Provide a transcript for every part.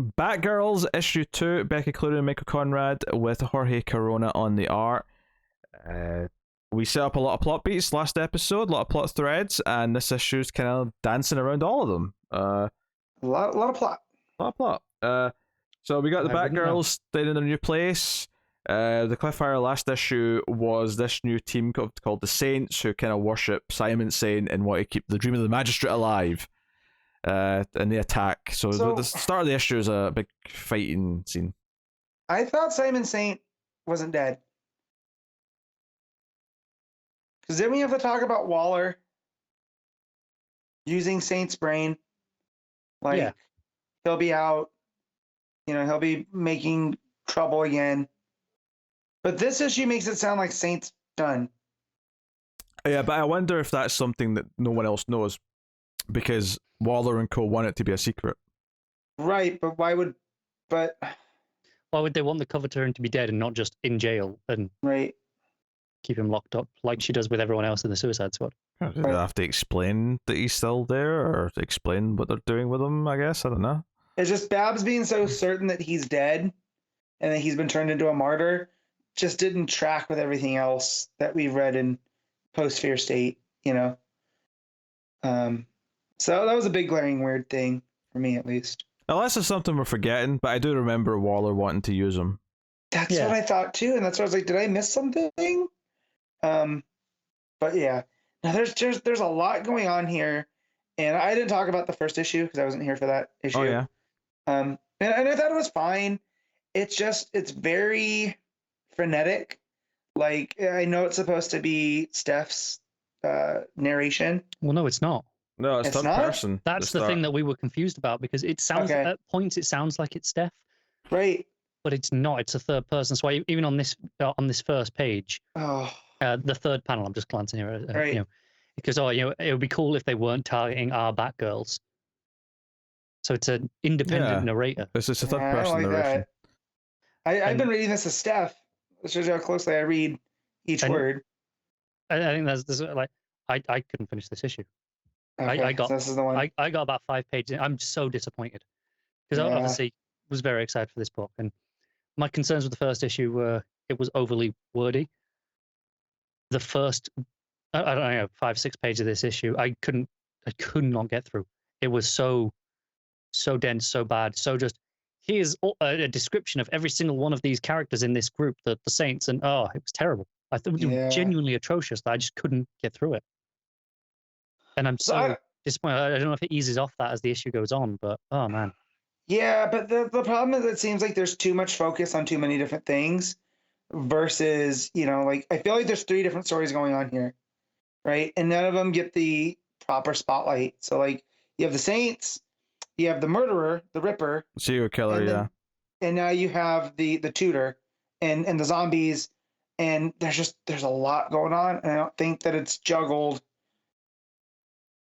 Batgirls issue 2, Becky Cloonan and Michael Conrad with Jorge Corona on the art. Uh, we set up a lot of plot beats last episode, a lot of plot threads, and this issue's kind of dancing around all of them. A lot of plot. A lot of plot. So we got the Batgirls staying in their new place. The cliffhanger last issue was this new team called the Saints, who kind of worship Simon Saint and want to keep the dream of the Magistrate alive. And they attack. So the start of the issue is a big fighting scene. I thought Simon Saint wasn't dead. Because then we have to talk about Waller using Saint's brain. Like, he'll be out. He'll be making trouble again. But this issue makes it sound like Saint's done. Yeah, but I wonder if that's something that no one else knows. Because Waller and co want it to be a secret. Right, but why would they want the cover to be dead and not just in jail and keep him locked up like she does with everyone else in the Suicide Squad? Do they have to explain that he's still there, or explain what they're doing with him? I guess I don't know. It's just Babs being so certain that he's dead and that he's been turned into a martyr just didn't track with everything else that we've read in post-Fear State, So that was a big glaring weird thing for me, at least. Unless it's something we're forgetting, but I do remember Waller wanting to use him. That's what I thought too, and that's why I was like, did I miss something? But yeah, now there's a lot going on here, and I didn't talk about the first issue because I wasn't here for that issue. Oh yeah. And I thought it was fine. It's very frenetic. Like, I know it's supposed to be Steph's narration. Well, no, it's not. No, it's third person. That's the thing that we were confused about, because it sounds at points it sounds like it's Steph. Right. But it's not. It's a third person. So even on this first page, the third panel, I'm just glancing here, right. Because it would be cool if they weren't targeting our Batgirls. So it's an independent narrator. It's a third person narration. I've been reading this as Steph. This shows you how closely I read each word. I think that's like I couldn't finish this issue. Okay, this is the one. I got about 5 pages. I'm so disappointed because I obviously was very excited for this book, and my concerns with the first issue were it was overly wordy. The first, I don't know, 5-6 pages of this issue, I could not get through. It was so dense, so bad, so just here's a description of every single one of these characters in this group, the Saints, and it was terrible. I thought it was genuinely atrocious that I just couldn't get through it. And I'm so disappointed. I don't know if it eases off that as the issue goes on, but oh man. Yeah, but the problem is it seems like there's too much focus on too many different things versus, like, I feel like there's 3 different stories going on here, right? And none of them get the proper spotlight. So, like, you have the Saints, you have the murderer, the Ripper. Serial killer, And now you have the tutor and the zombies, and there's a lot going on, and I don't think that it's juggled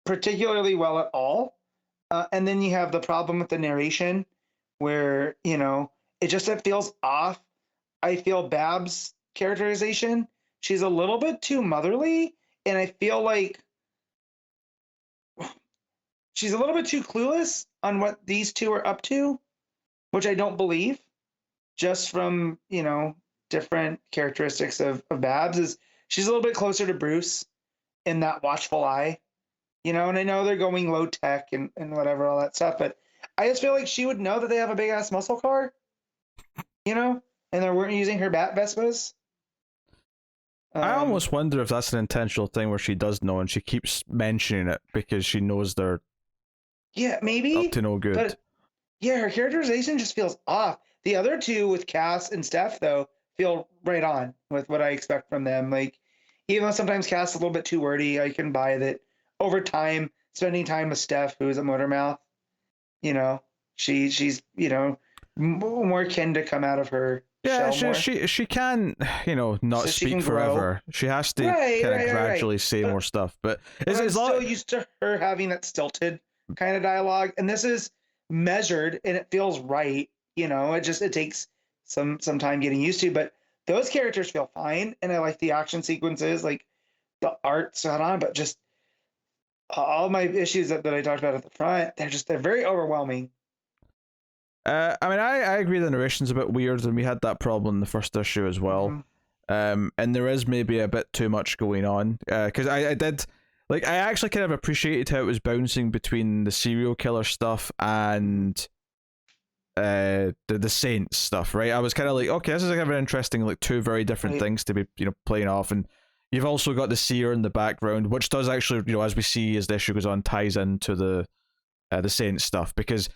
particularly well at all. And then you have the problem with the narration where, it feels off. I feel Babs' characterization, she's a little bit too motherly, and I feel like she's a little bit too clueless on what these two are up to, which I don't believe, just from, different characteristics of Babs. Is she's a little bit closer to Bruce in that watchful eye. And I know they're going low tech and whatever, all that stuff, but I just feel like she would know that they have a big ass muscle car, and they weren't using her Bat Vespas. I almost wonder if that's an intentional thing where she does know and she keeps mentioning it because she knows they're maybe up to no good. But her characterization just feels off. The other two with Cass and Steph, though, feel right on with what I expect from them. Like, even though sometimes Cass is a little bit too wordy, I can buy that. Over time, spending time with Steph, who is a motor mouth, she's more kin to come out of her. Yeah, she can, not speak forever. She has to kind of gradually say more stuff. But I'm still used to her having that stilted kind of dialogue, and this is measured and it feels right. It takes some time getting used to. But those characters feel fine, and I like the action sequences, like the art's not on, but just all my issues that I talked about at the front, they're very overwhelming. I mean, I agree the narration's a bit weird, and we had that problem in the first issue as well. And there is maybe a bit too much going on. Because I did, like, I actually kind of appreciated how it was bouncing between the serial killer stuff and the Saints stuff, right? I was kind of like, okay, this is kind of an interesting, like, two very different things to be, playing off. And you've also got the seer in the background, which does actually, as we see as the issue goes on, ties into the Saint stuff, because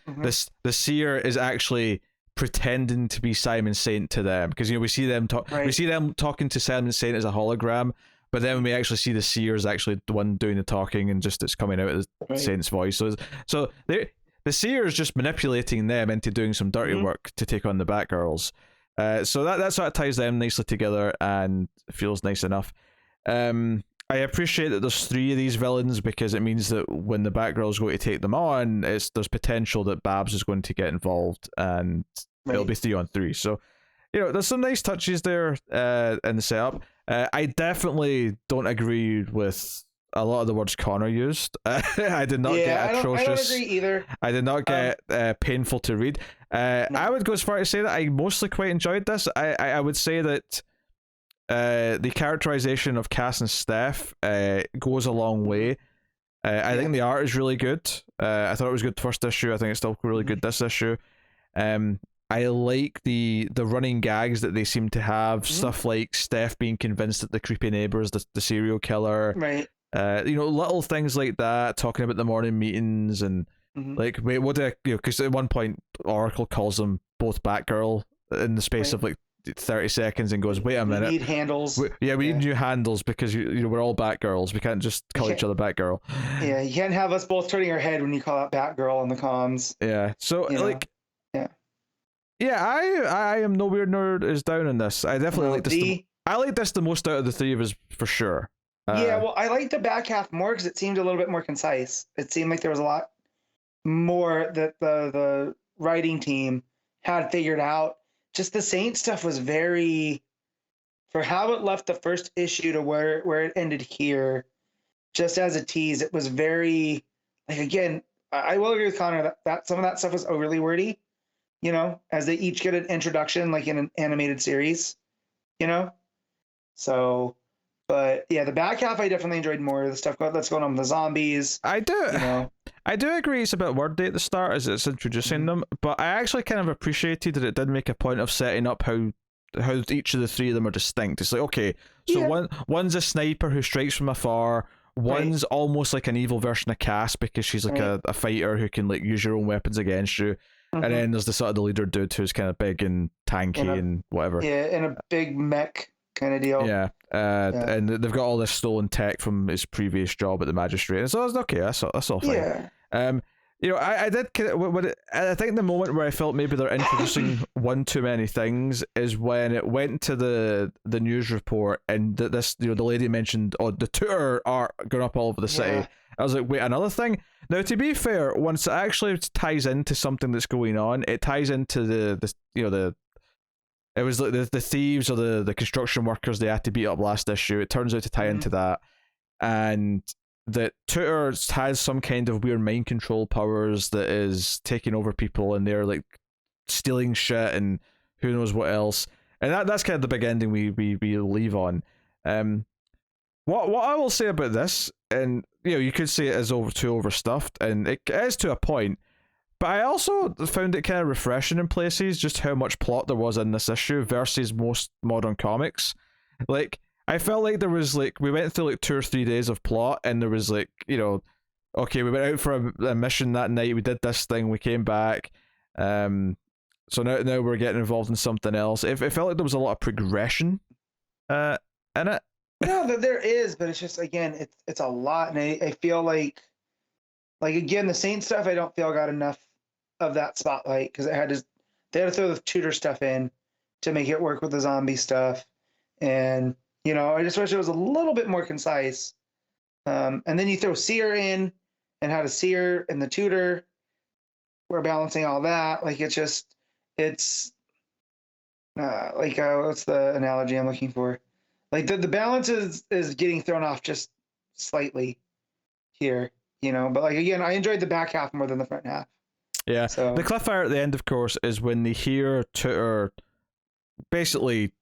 the seer is actually pretending to be Simon Saint to them, because we see them talking to Simon Saint as a hologram, but then when we actually see the seer is actually the one doing the talking, and just it's coming out of the Saint's voice. So the seer is just manipulating them into doing some dirty work to take on the Batgirls. So that sort of ties them nicely together and feels nice enough. I appreciate that there's 3 of these villains, because it means that when the Batgirls go to take them on, there's potential that Babs is going to get involved, and it'll be 3 on 3. So, there's some nice touches there in the setup. I definitely don't agree with a lot of the words Connor used. I did not get atrocious. I don't agree either. I did not get painful to read. No. I would go as far as say that I mostly quite enjoyed this. I would say that the characterization of Cass and Steph goes a long way. I think the art is really good. I thought it was good first issue. I think it's still really good this issue. I like the running gags that they seem to have. Stuff like Steph being convinced that the creepy neighbor is the serial killer. Right. Little things like that. Talking about the morning meetings and like, wait, what do I? Because at one point Oracle calls them both Batgirl in the space of like 30 seconds and goes, wait a minute, we need handles. We need new handles, because we're all Batgirls. We can't just call each other Batgirl. Yeah, you can't have us both turning our head when you call out Batgirl on the comms. Yeah, so I am nowhere near as down in this. I definitely like this. I like this the most out of the 3 of us for sure. Well, I like the back half more because it seemed a little bit more concise. It seemed like there was a lot more that the writing team had figured out. Just the Saint stuff was very, for how it left the first issue to where it ended here, just as a tease, it was very, like, again, I will agree with Connor that some of that stuff was overly wordy, as they each get an introduction, like in an animated series, So, but yeah, the back half I definitely enjoyed more. The stuff that's going on with the zombies. I do. I do agree it's a bit wordy at the start as it's introducing them, but I actually kind of appreciated that it did make a point of setting up how each of the 3 of them are distinct. It's like, okay, so one's a sniper who strikes from afar, one's almost like an evil version of Cass because she's like a fighter who can like use your own weapons against you, and then there's the sort of the leader dude who's kind of big and tanky and whatever. Yeah, and a big mech kind of deal. Yeah. And they've got all this stolen tech from his previous job at the magistrate, and so it's okay. That's all fine. Yeah. I did I think the moment where I felt maybe they're introducing one too many things is when it went to the news report, and this the lady mentioned the Twitter art going up all over the city. I was like, wait, another thing? Now, to be fair, once it actually ties into something that's going on, it ties into it was like the thieves or the construction workers they had to beat up last issue. It turns out to tie into that, and that Twitter has some kind of weird mind control powers that is taking over people, and they're like stealing shit and who knows what else. And that's kind of the big ending we leave on. What I will say about this, and you could say it is too overstuffed, and it is to a point. But I also found it kind of refreshing in places just how much plot there was in this issue versus most modern comics. Like, I felt like there was like, we went through like 2 or 3 days of plot, and there was like, okay, we went out for a mission that night, we did this thing, we came back, so now we're getting involved in something else. It felt like there was a lot of progression in it. No, there is, but it's just, again, it's a lot, and I feel like again, the Saint stuff I don't feel got enough of that spotlight, because they had to throw the tutor stuff in to make it work with the zombie stuff, and I just wish it was a little bit more concise. And then you throw Seer in, and how to Seer and the tutor, we're balancing all that. Like, it's like, what's the analogy I'm looking for? Like, the balance is getting thrown off just slightly here, but like, again, I enjoyed the back half more than the front half. Yeah. So The cliffhanger at the end, of course, is when they hear Twitter basically,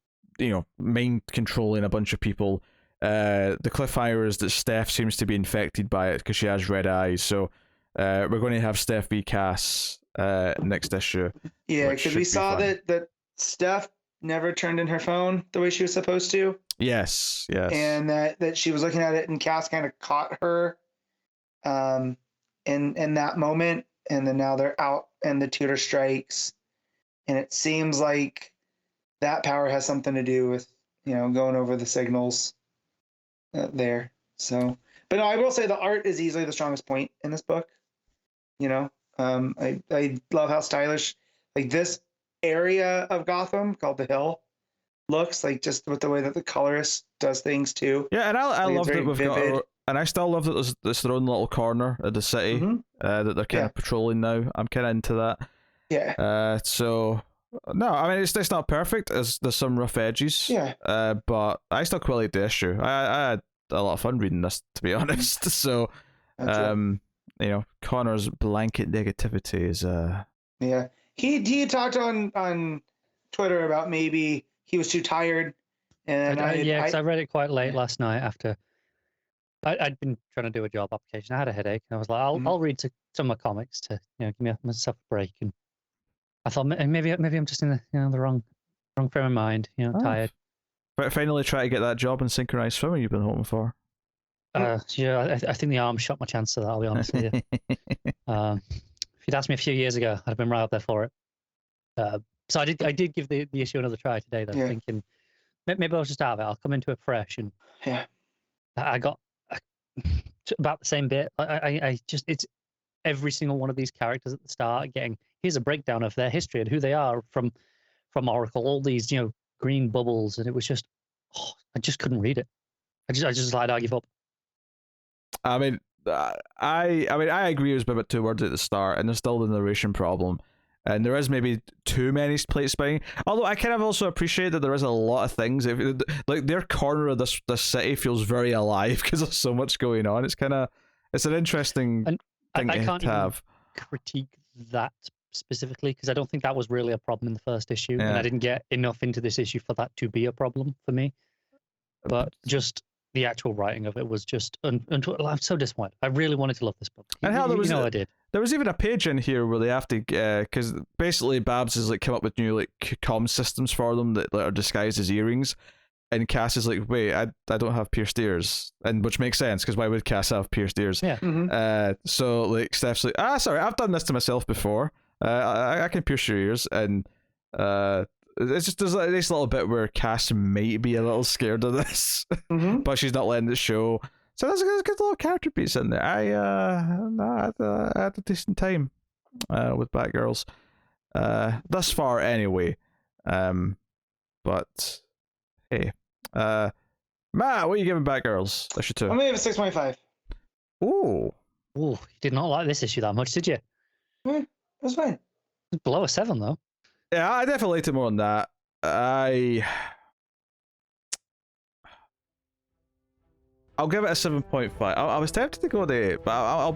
mind controlling a bunch of people. The cliffhanger is that Steph seems to be infected by it because she has red eyes. So we're going to have Steph v Cass next issue. yeah, because we saw that Steph never turned in her phone the way she was supposed to. Yes. And that she was looking at it and Cass kind of caught her in that moment, and then now they're out and the tutor strikes, and it seems like that power has something to do with going over the signals there. So, but no, I will say the art is easily the strongest point in this book. I love how stylish like this area of Gotham called the Hill looks, like just with the way that the colorist does things too. Yeah, and I love that we've vivid. got, and I still love that there's their own little corner of the city that they're kind of patrolling now. I'm kind of into that. Yeah. So no, I mean it's not perfect. There's some rough edges. Yeah. But I still quite like the issue. I had a lot of fun reading this, to be honest. So, Connor's blanket negativity is Yeah. He talked on Twitter about maybe he was too tired, and because I read it quite late last night after I'd been trying to do a job application. I had a headache, and I was like, I'll read some of my comics to give myself a break. And I thought maybe I'm just in the wrong frame of mind, tired. But finally, try to get that job in synchronized swimming you've been hoping for. I think the arm shot my chance of that. I'll be honest with you. If you'd asked me a few years ago, I'd have been right up there for it. So I did give the issue another try today, though, thinking maybe I was just out of it. I'll come into it fresh, and I got about the same bit. I just it's every single one of these characters at the start getting here's a breakdown of their history and who they are from Oracle. All these green bubbles, and it was just I just couldn't read it. I just like I give up. I mean, I agree. It was a bit too wordy at the start, and there's still the narration problem, and there is maybe too many plate spinning. Although I kind of also appreciate that there is a lot of things. Like their corner of this city feels very alive because there's so much going on. It's an interesting thing I can't to have. Critique that specifically because I don't think that was really a problem in the first issue, and I didn't get enough into this issue for that to be a problem for me. But just the actual writing of it was just I'm so disappointed. I really wanted to love this book. And how I did. There was even a page in here where they have to because basically Babs has come up with new comm systems for them that are disguised as earrings, and Cass is like, wait, I don't have pierced ears, and which makes sense because why would Cass have pierced ears? Yeah. So Steph's like, sorry, I've done this to myself before. I can pierce your ears, and it's just there's a nice little bit where Cass might be a little scared of this, but she's not letting it show. So there's good little character beats in there. I had a decent time with Batgirls thus far, anyway. But hey, Matt, what are you giving Batgirls issue 2? I'm gonna give it 6.5. Ooh, you did not like this issue that much, did you? It was fine. It's below a 7 though. Yeah, I definitely liked it more than that. I'll give it a 7.5. I was tempted to go to 8, but I'll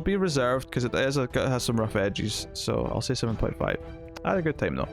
be reserved because it has some rough edges. So I'll say 7.5. I had a good time though.